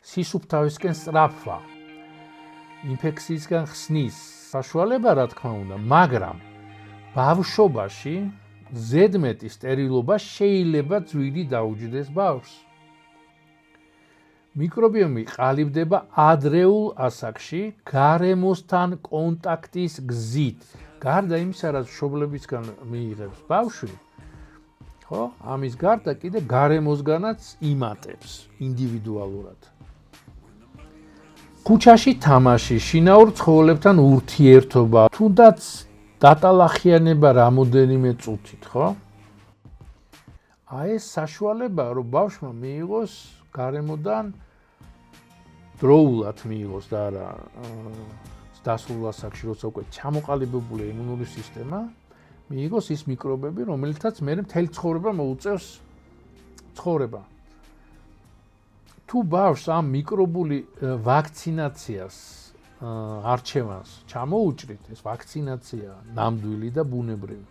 სისუფთავისკენ სწრაფვა, ინფექციისგან ხსნის საშუალება, რა თქმა უნდა, მაგრამ ბავშვობაში ზედმეტი სტერილობა შეიძლება ძვირი დაუჯდეს ბავშვს. მიკრობიომი ყალიბდება ადრეულ ასაკში გარემოსთან კონტაქტის გზით. გარდა იმისა, რაც მშობლებისგან მიიღებს ბავშვი, ხო? ამის გარდა კიდე გარემოსგანაც იმატებს ინდივიდუალურად. ქუჩაში თამაში, შინაურ ცხოველებთან ურთიერთობა, თუნდაც დატალახიანება რამოდენიმე წუთით, ხო? ეს საშუალებაა, რომ ბავშვმა მიიღოს გარემოდან დროულად მიიღოს და არა დასრულ ასაკში, როცა უკვე ჩამოყალიბებულია იმუნური სისტემა, მიიღოს ის მიკრობები, რომელთაც მე მთელი ცხოვრება მოუწევს ცხოვრება. თუ ბავშვს ამ მიკრობული ვაქცინაციას არჩევანს ჩამოუჭრით, ეს ვაქცინაცია ნამდვილი და ბუნებრივი.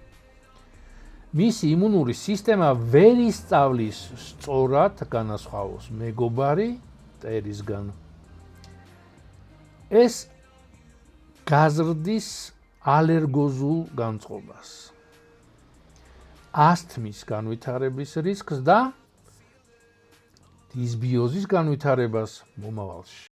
მისი იმუნური სისტემა ვერ ისწავლის სწორად განასხვავოს მეგობარი მტერისგან. ეს გაზრდის ალერგოზულ განწყობას, ასთმის განვითარების რისკს და დისბიოზის განვითარებას მომავალში.